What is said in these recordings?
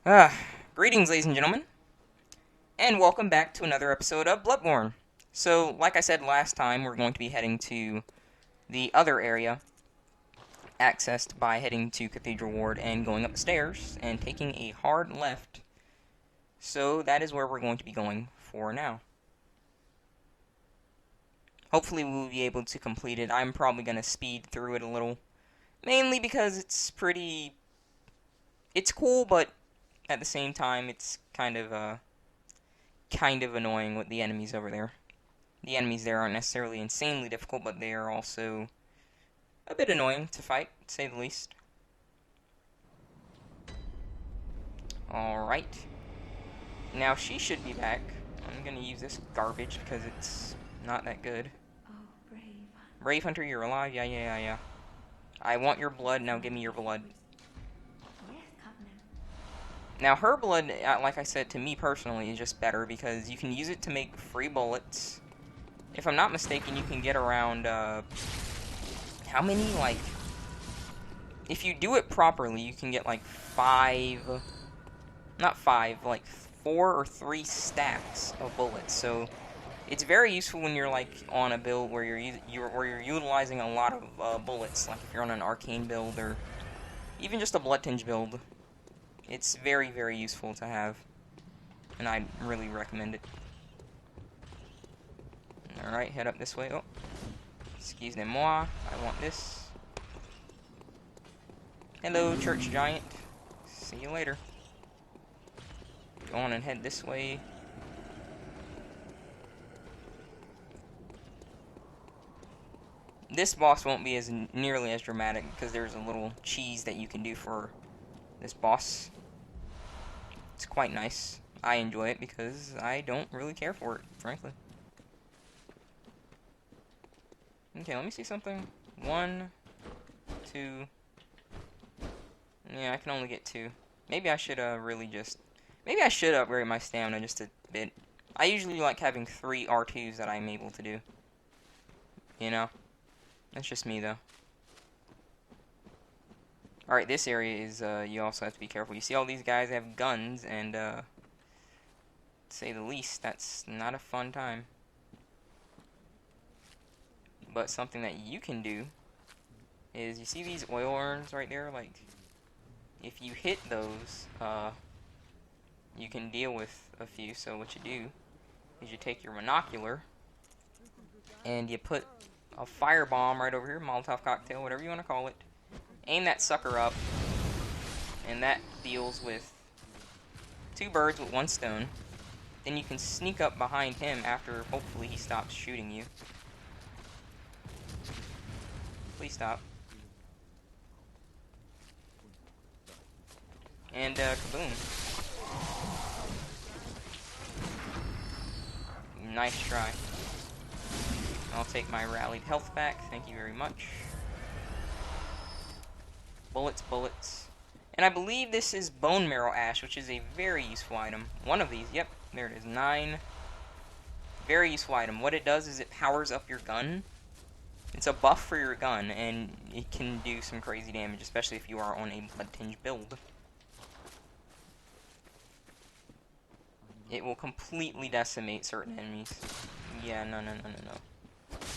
Ah, Greetings, ladies and gentlemen, and welcome back to another episode of Bloodborne. So, like I said last time, we're going to be heading to the other area, accessed by heading to Cathedral Ward and going up the stairs and taking a hard left. So, that is where we're going to be going for now. Hopefully, we'll be able to complete it. I'm probably going to speed through it a little, mainly because it's cool, but at the same time, it's kind of annoying with the enemies over there. The enemies there aren't necessarily insanely difficult, but they are also a bit annoying to fight, to say the least. Alright. Now she should be back. I'm gonna use this garbage because it's not that good. Oh, brave. Brave Hunter, you're alive? Yeah. I want your blood, now give me your blood. Yes, Governor. Now her blood, like I said, to me personally, is just better because you can use it to make free bullets. If I'm not mistaken, you can get around, how many, like, if you do it properly, you can get, like, not five, like, 4 or 3 stacks of bullets, so it's very useful when you're, like, on a build where you're utilizing a lot of, bullets, like if you're on an arcane build, or even just a blood tinge build. It's very, very useful to have, and I really recommend it. Alright, head up this way. Oh, excusez-moi, I want this. Hello, church giant. See you later. Go on and head this way. This boss won't be nearly as dramatic because there's a little cheese that you can do for this boss. It's quite nice. I enjoy it because I don't really care for it, frankly. Okay, let me see something. 1, 2. Yeah, I can only get 2. Maybe I should maybe I should upgrade my stamina just a bit. I usually like having 3 R2s that I'm able to do. You know? That's just me, though. Alright, this area is, you also have to be careful. You see all these guys have guns, and, to say the least, that's not a fun time. But something that you can do is, you see these oil urns right there? Like, if you hit those, you can deal with a few. So what you do is you take your monocular and you put a firebomb right over here, Molotov cocktail, whatever you want to call it. Aim that sucker up, and that deals with 2 birds with 1 stone. Then you can sneak up behind him after hopefully he stops shooting you. Please stop. And kaboom. Nice try. I'll take my rallied health back, thank you very much. Bullets. And I believe this is bone marrow ash, which is a very useful item. One of these, yep, there it is, 9. Very useful item. What it does is it powers up your gun. It's a buff for your gun, and it can do some crazy damage, especially if you are on a blood tinge build. It will completely decimate certain enemies. Yeah, no.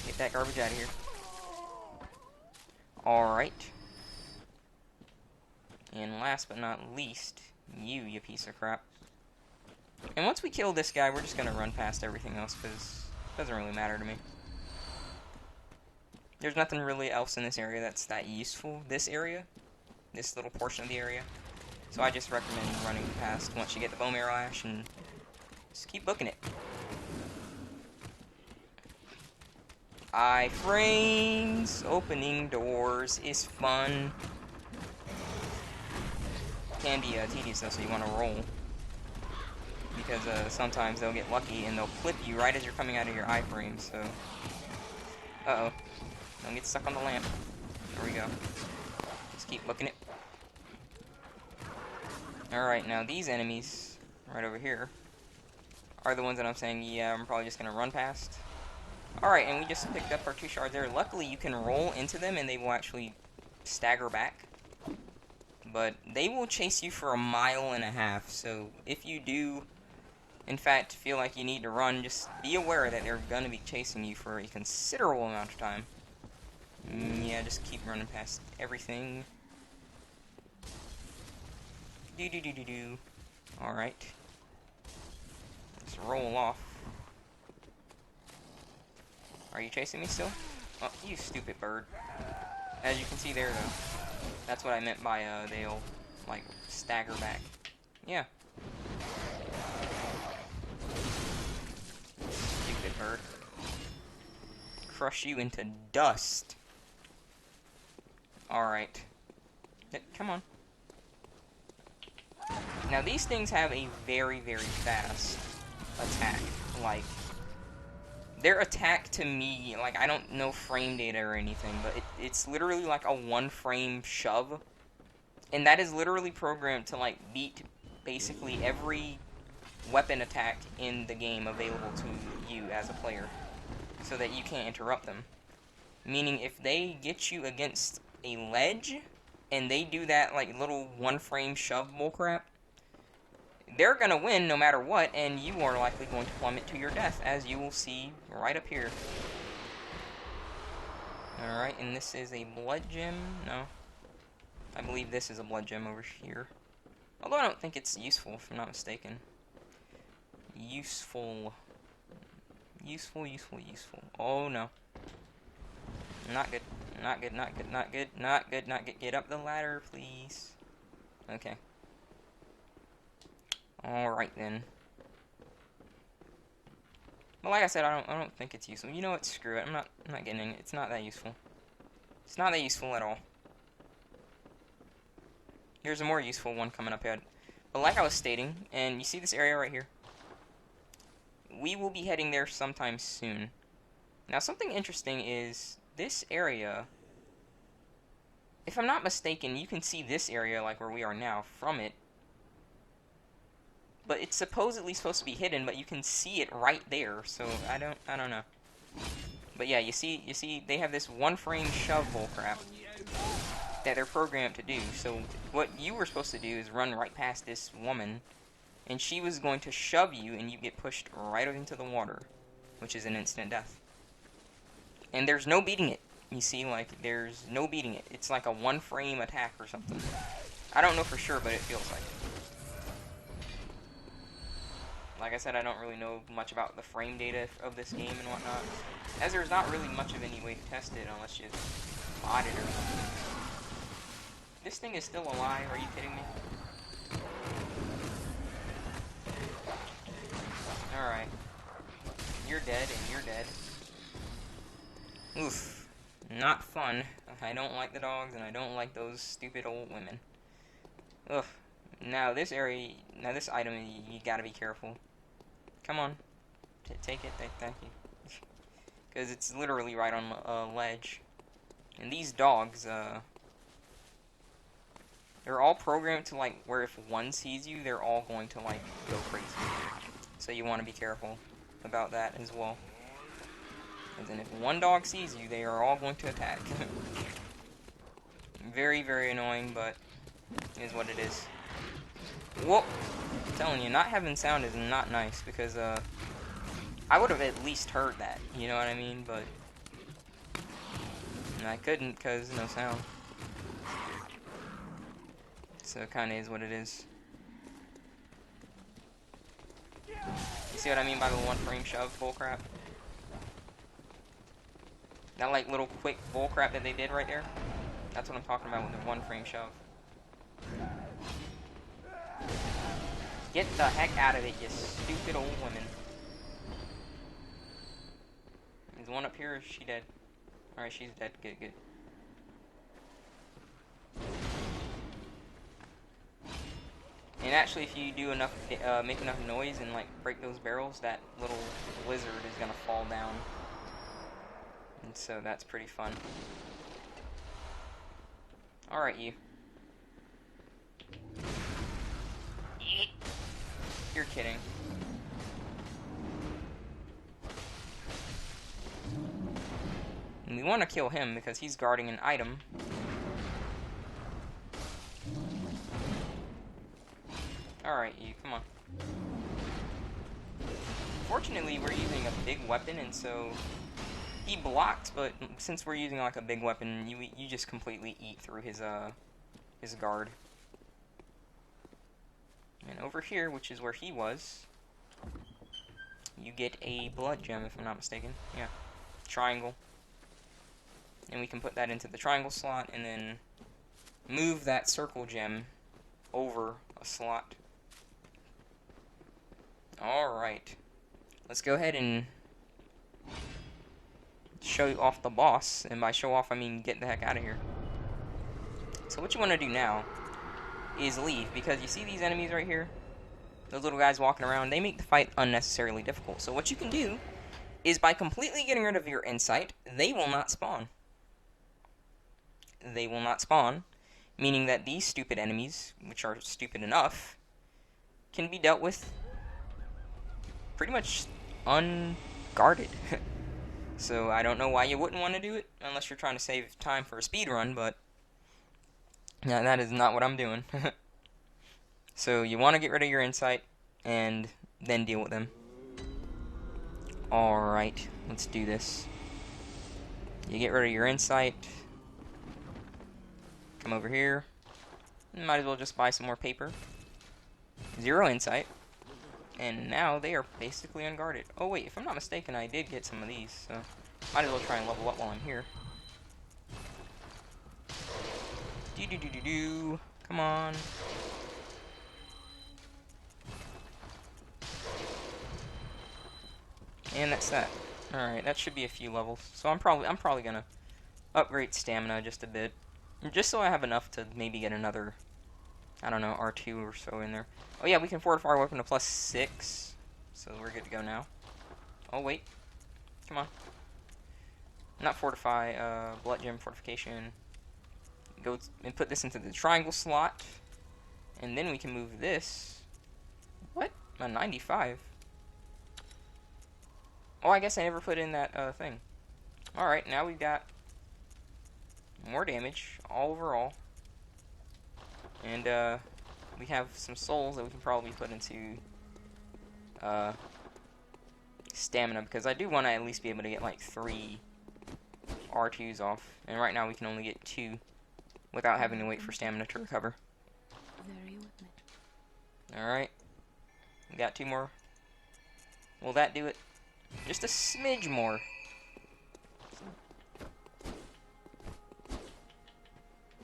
Get that garbage out of here. Alright. And last but not least, you piece of crap. And once we kill this guy, we're just gonna run past everything else, because it doesn't really matter to me. There's nothing really else in this area that's that useful. This little portion of the area. So I just recommend running past once you get the bone marrow ash and just keep booking it. Iframes! Opening doors is fun. Can be tedious though, so you want to roll. Because sometimes they'll get lucky and they'll flip you right as you're coming out of your iframe, so... Uh-oh. Don't get stuck on the lamp. There we go. Just keep booking it. Alright, now these enemies, right over here, are the ones that I'm saying, yeah, I'm probably just going to run past. Alright, and we just picked up our 2 shards there. Luckily, you can roll into them and they will actually stagger back. but they will chase you for 1.5 miles. So if you do, in fact, feel like you need to run, just be aware that they're going to be chasing you for a considerable amount of time. Yeah, just keep running past everything. Do. Alright. Let's roll off. Are you chasing me still? Oh, you stupid bird. As you can see there, though. That's what I meant by, they'll, like, stagger back. Yeah. Stupid bird. Crush you into dust. Alright. Come on. Now, these things have a very, very fast attack. Like, their attack to me, like, I don't know frame data or anything, but it's literally like a 1-frame shove. And that is literally programmed to, like, beat basically every weapon attack in the game available to you as a player, so that you can't interrupt them. Meaning, if they get you against a ledge, and they do that, like, little 1-frame shove bullcrap, they're gonna win no matter what, and you are likely going to plummet to your death, as you will see right up here. Alright, and this is a blood gem? No. I believe this is a blood gem over here. Although I don't think it's useful, if I'm not mistaken. Useful. Useful. Oh, no. Not good. Not good. Get up the ladder, please. Okay. Alright, then. But like I said, I don't think it's useful. You know what? Screw it. I'm not getting it. It's not that useful. It's not that useful at all. Here's a more useful one coming up ahead. But like I was stating, and you see this area right here? We will be heading there sometime soon. Now, something interesting is this area, if I'm not mistaken, you can see this area, like where we are now, from it. But it's supposedly supposed to be hidden, but you can see it right there, so I don't know. But yeah, you see, they have this 1-frame shove bullcrap that they're programmed to do. So what you were supposed to do is run right past this woman, and she was going to shove you, and you get pushed right into the water, which is an instant death. And there's no beating it. You see, like, there's no beating it. It's like a 1-frame attack or something. I don't know for sure, but it feels like it. Like I said, I don't really know much about the frame data of this game and whatnot, as there's not really much of any way to test it unless you mod it or something. This thing is still alive, are you kidding me? Alright. You're dead, and you're dead. Oof. Not fun. I don't like the dogs, and I don't like those stupid old women. Ugh. Now, this area, this item, you gotta be careful. Come on. Take it. Thank you. Because it's literally right on a ledge. And these dogs, they're all programmed to, like, where if one sees you, they're all going to, like, go crazy. So you want to be careful about that as well. And then if one dog sees you, they are all going to attack. Very, very annoying, but it is what it is. Whoa! I'm telling you, not having sound is not nice, because, I would have at least heard that, you know what I mean? But I couldn't, because no sound. So it kind of is what it is. You see what I mean by the 1-frame shove bullcrap? That, like, little quick bullcrap that they did right there? That's what I'm talking about with the 1-frame shove. Get the heck out of it, you stupid old women. Is one up here, or is she dead? Alright, she's dead. Good. And actually, if you do enough, make enough noise and, like, break those barrels, that little lizard is gonna fall down. And so that's pretty fun. Alright, you. You're kidding. And we want to kill him because he's guarding an item. Alright, you, come on. Fortunately, we're using a big weapon, and so he blocked, but since we're using like a big weapon, you just completely eat through his guard. And over here, which is where he was, you get a blood gem, if I'm not mistaken. Yeah, triangle. And we can put that into the triangle slot, and then move that circle gem over a slot. Alright. Let's go ahead and show off the boss. And by show off, I mean get the heck out of here. So what you want to do now is leave, because you see these enemies right here? Those little guys walking around, they make the fight unnecessarily difficult. So what you can do is by completely getting rid of your insight, they will not spawn. They will not spawn, meaning that these stupid enemies, which are stupid enough, can be dealt with pretty much unguarded. So I don't know why you wouldn't want to do it, unless you're trying to save time for a speed run, but yeah, that is not what I'm doing. So you want to get rid of your insight, and then deal with them. Alright, let's do this. You get rid of your insight. Come over here. Might as well just buy some more paper. 0 insight. And now they are basically unguarded. Oh wait, if I'm not mistaken, I did get some of these, so might as well try and level up while I'm here. Do. Come on. And that's that. Alright, that should be a few levels. So I'm probably gonna upgrade stamina just a bit. Just so I have enough to maybe get another, I don't know, R2 or so in there. Oh yeah, we can fortify our weapon to +6. So we're good to go now. Oh wait. Come on. Not fortify, blood gem fortification. Go and put this into the triangle slot. And then we can move this. What? A 95. Oh, I guess I never put in that thing. Alright, now we've got more damage all overall. And we have some souls that we can probably put into stamina, because I do want to at least be able to get like 3 R2s off. And right now we can only get 2 without having to wait for stamina to recover. Alright. We got 2 more. Will that do it? Just a smidge more.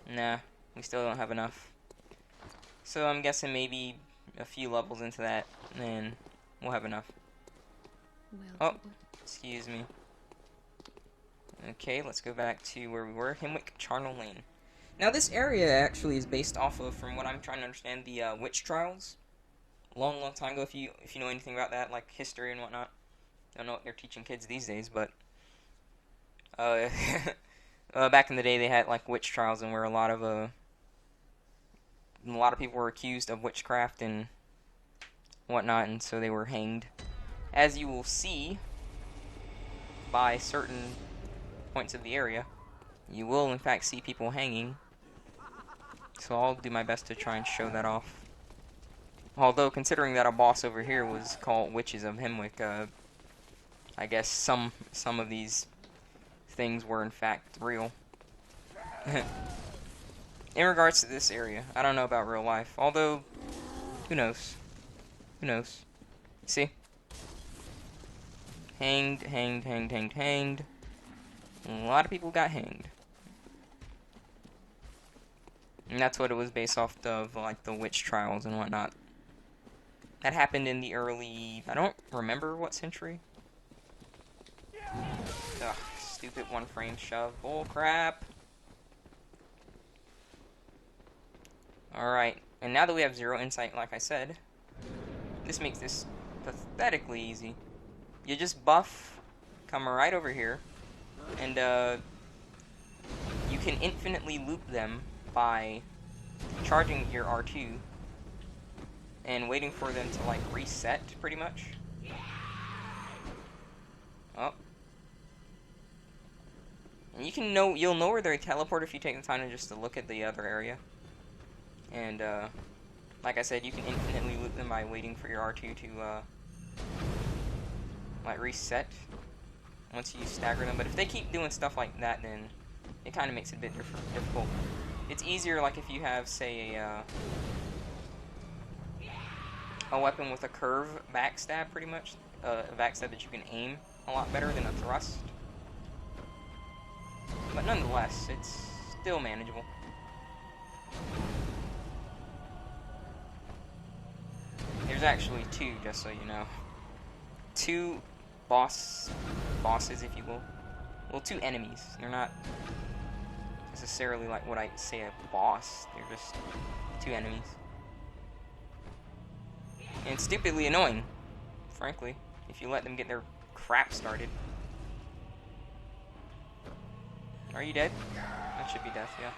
Nah, we still don't have enough. So I'm guessing maybe a few levels into that, and then we'll have enough. Oh, excuse me. Okay, let's go back to where we were, Hemwick Charnel Lane. Now this area actually is based off of, from what I'm trying to understand, the witch trials. Long time ago, if you know anything about that, like history and whatnot. Don't know what they're teaching kids these days, but back in the day they had like witch trials, and where a lot of people were accused of witchcraft and whatnot, and so they were hanged. As you will see by certain points of the area, you will in fact see people hanging. So I'll do my best to try and show that off. Although, considering that a boss over here was called Witches of Hemwick, I guess some of these things were in fact real. In regards to this area, I don't know about real life. Although, who knows? Who knows? See? Hanged. A lot of people got hanged. And that's what it was based off of, like the witch trials and whatnot. That happened in the early... I don't remember what century. Ugh, stupid one frame shove. Bull crap. Alright, and now that we have 0 insight, like I said, this makes this pathetically easy. You just buff, come right over here, and you can infinitely loop them by charging your R2 and waiting for them to like reset, pretty much. Oh. And you'll know where they teleport if you take the time to just to look at the other area. And like I said, you can infinitely loot them by waiting for your R2 to, like, reset once you stagger them. But if they keep doing stuff like that, then it kind of makes it a bit difficult. It's easier, like, if you have, say, a weapon with a curve backstab, pretty much. A backstab that you can aim a lot better than a thrust. But nonetheless, it's still manageable. There's actually two, just so you know. Two bosses, if you will. Well, two enemies. They're not necessarily like what I say a boss. They're just two enemies. And stupidly annoying, frankly, if you let them get their crap started. Are you dead? That should be death, yeah.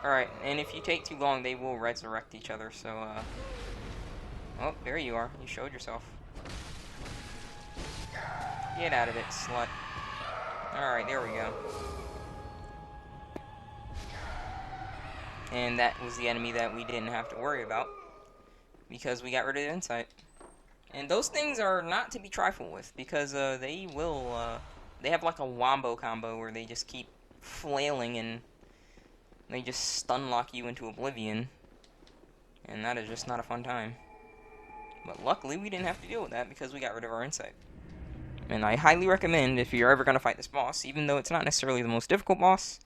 Alright, and if you take too long, they will resurrect each other, so, oh, there you are. You showed yourself. Get out of it, slut. Alright, there we go. And that was the enemy that we didn't have to worry about, because we got rid of the insight. And those things are not to be trifled with, because they will, they have like a wombo combo where they just keep flailing and they just stun lock you into oblivion. And that is just not a fun time. But luckily we didn't have to deal with that because we got rid of our insight. And I highly recommend, if you're ever going to fight this boss, even though it's not necessarily the most difficult boss,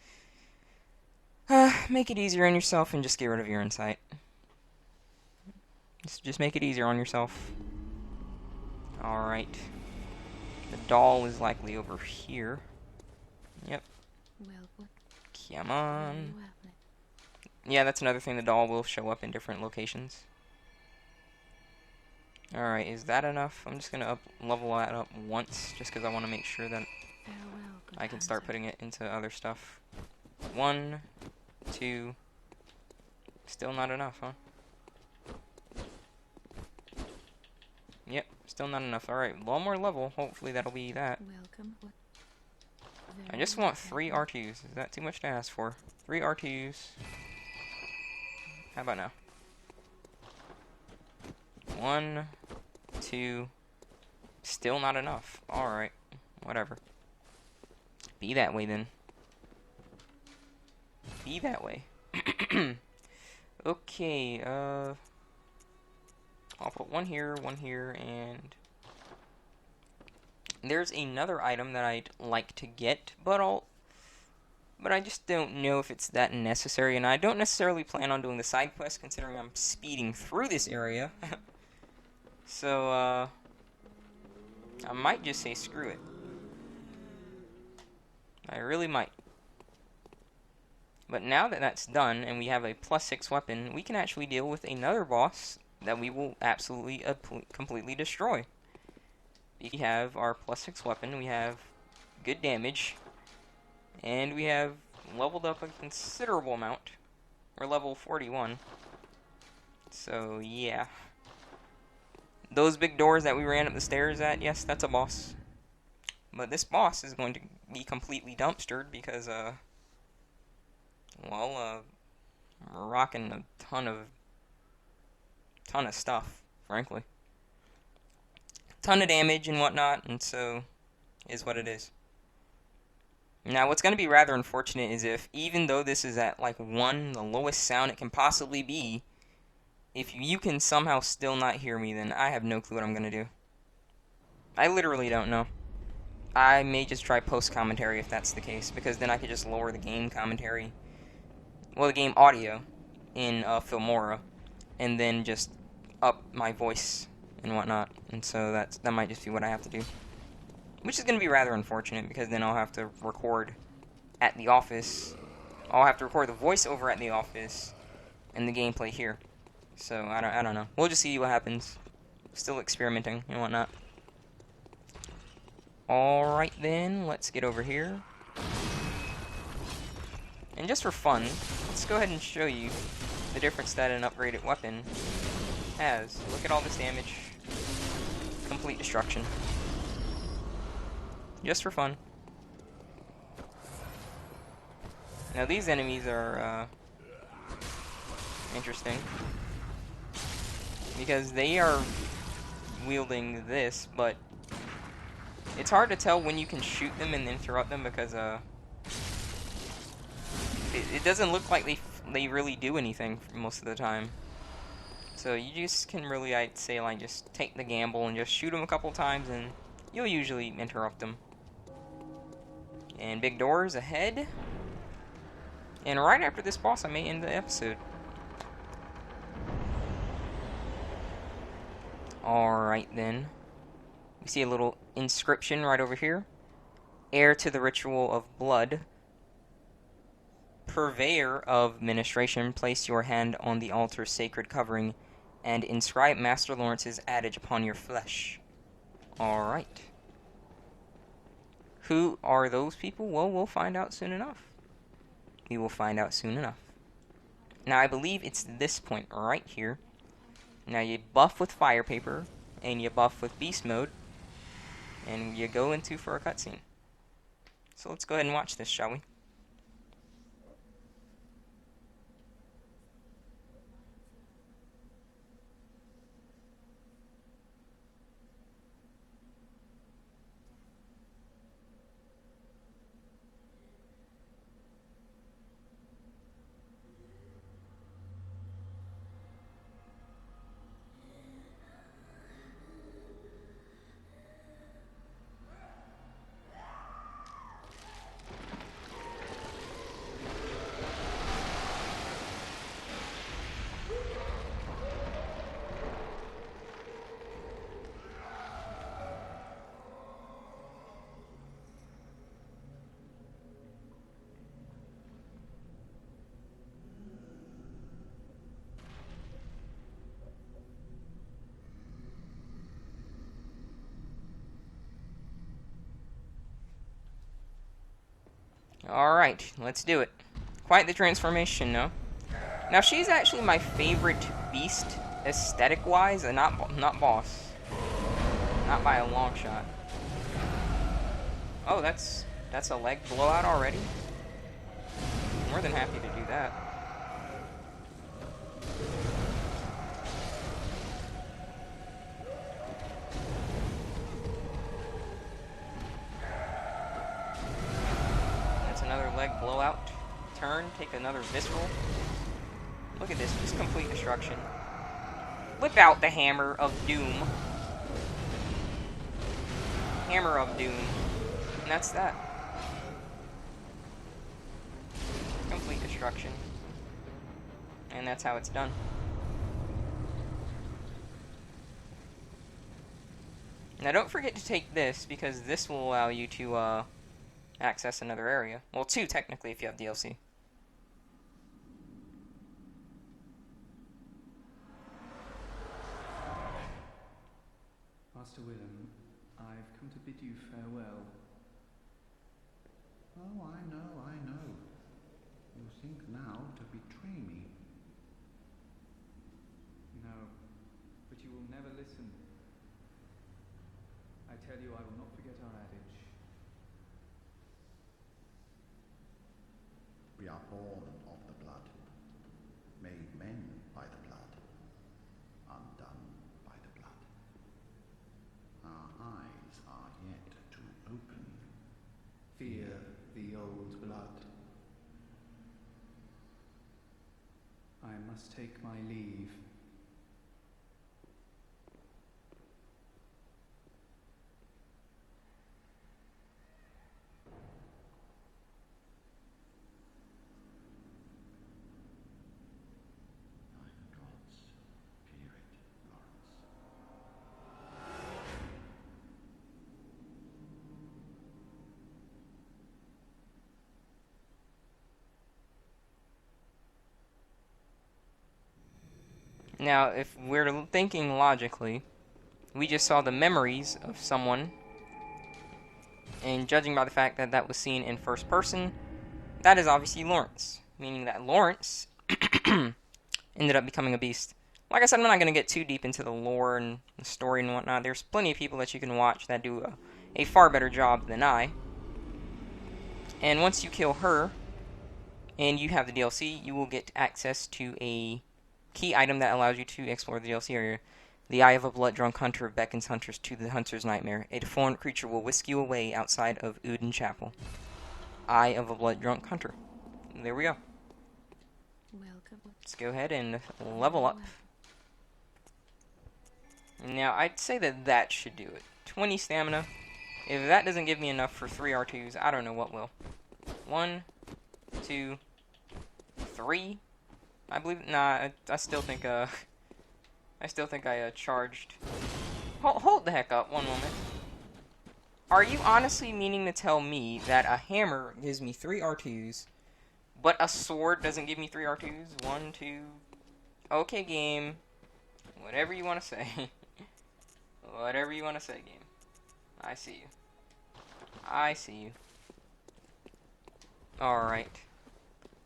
make it easier on yourself and just get rid of your insight. Just make it easier on yourself. Alright. The doll is likely over here. Yep. Come on. Yeah, that's another thing. The doll will show up in different locations. Alright, is that enough? I'm just going to level that up once, just because I want to make sure that I can start putting it into other stuff. 1, 2. Still not enough, huh? Yep, still not enough. Alright, one more level. Hopefully that'll be that. I just want 3 R2s. Is that too much to ask for? 3 R2s. How about now? 1, 2. Still not enough. Alright, whatever. Be that way then. Be that way. Okay, I'll put one here, and there's another item that I'd like to get, but I just don't know if it's that necessary, and I don't necessarily plan on doing the side quest, considering I'm speeding through this area. So, I might just say screw it. I really might. But now that that's done, and we have a +6 weapon, we can actually deal with another boss that we will absolutely, completely destroy. We have our +6 weapon, we have good damage, and we have leveled up a considerable amount. We're level 41. So, yeah. Those big doors that we ran up the stairs at, yes, that's a boss. But this boss is going to be completely dumpstered because, well, we're rocking a ton of stuff, frankly. Ton of damage and whatnot, and so, is what it is. Now, what's going to be rather unfortunate is if, even though this is at, like, 1, the lowest sound it can possibly be, if you can somehow still not hear me, then I have no clue what I'm going to do. I literally don't know. I may just try post-commentary if that's the case, because then I could just lower the game commentary, well, the game audio in Filmora, and then just up my voice and whatnot, and so that might just be what I have to do. Which is going to be rather unfortunate, because then I'll have to record at the office. I'll have to record the voiceover at the office, and the gameplay here. So, I don't know. We'll just see what happens. Still experimenting and whatnot. Alright then, let's get over here. And just for fun, let's go ahead and show you the difference that an upgraded weapon has. Look at all this damage. Complete destruction. Just for fun. Now these enemies are interesting. because they are wielding this, but it's hard to tell when you can shoot them and interrupt them because it doesn't look like they really do anything most of the time. So you just can really, I'd say, like, just take the gamble and just shoot them a couple times and you'll usually interrupt them. And big doors ahead. And right after this boss, I may end the episode. Alright then. We see a little inscription right over here. Heir to the ritual of blood. Purveyor of ministration, place your hand on the altar's sacred covering and inscribe Master Lawrence's adage upon your flesh. Alright. Who are those people? Well, we'll find out soon enough. We will find out soon enough. Now, I believe it's this point right here. Now, you buff with fire paper, and you buff with beast mode, and you go into for a cutscene. So let's go ahead and watch this, shall we? Alright, let's do it. Quite the transformation, no? Now, she's actually my favorite beast, aesthetic-wise, and not boss. Not by a long shot. Oh, that's a leg blowout already? More than happy to do that. Another leg blowout. Turn, take another visceral. Look at this, just complete destruction. Whip out the hammer of doom. Hammer of doom. And that's that. Complete destruction. And that's how it's done. Now don't forget to take this, because this will allow you to access another area. Well, 2 technically if you have DLC. Master Willem, I've come to bid you farewell. Oh, I know. You think now to betray me. No, but you will never listen. I tell you, I will not forget our adage. We are born of the blood, made men by the blood, undone by the blood. Our eyes are yet to open. Fear the old blood. I must take my leave. Now, if we're thinking logically, we just saw the memories of someone, and judging by the fact that that was seen in first person, that is obviously Lawrence, meaning that Lawrence ended up becoming a beast. Like I said, I'm not going to get too deep into the lore and the story and whatnot. There's plenty of people that you can watch that do a far better job than I. And once you kill her, and you have the DLC, you will get access to a Key item that allows you to explore the DLC area. The eye of a blood-drunk hunter beckons hunters to the hunter's nightmare. A deformed creature will whisk you away outside of Uden Chapel. Eye of a blood-drunk hunter. There we go. Welcome. Let's go ahead and level up. Now, I'd say that that should do it. 20 stamina. If that doesn't give me enough for 3 R2s, I don't know what will. 1, 2, 3. I believe. Nah, I still think. I charged. Hold the heck up. One moment. Are you honestly meaning to tell me that a hammer gives me 3 R2s, but a sword doesn't give me 3 R2s? 1, 2. Okay, game. Whatever you want to say. Whatever you want to say, game. I see you. I see you. Alright.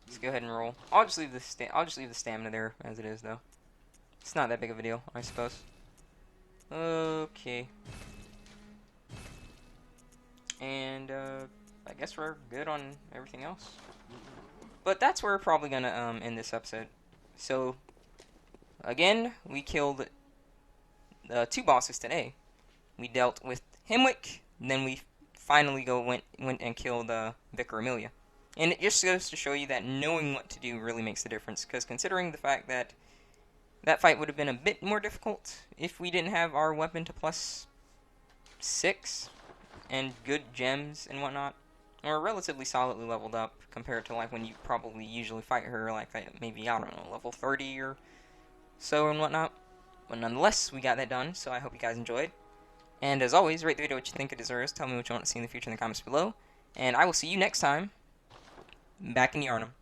Let's go ahead and roll. I'll just leave the stamina there as it is, though. It's not that big of a deal, I suppose. Okay. And I guess we're good on everything else. But that's where we're probably gonna end this episode. So again, we killed 2 bosses today. We dealt with Hemwick, and then we finally went and killed Vicar Amelia. And it just goes to show you that knowing what to do really makes the difference. Because considering the fact that that fight would have been a bit more difficult if we didn't have our weapon to +6 and good gems and whatnot. Or relatively solidly leveled up compared to like when you probably usually fight her like maybe, I don't know, level 30 or so and whatnot. But nonetheless, we got that done, so I hope you guys enjoyed. And as always, rate the video what you think it deserves. Tell me what you want to see in the future in the comments below. And I will see you next time back in Yharnam.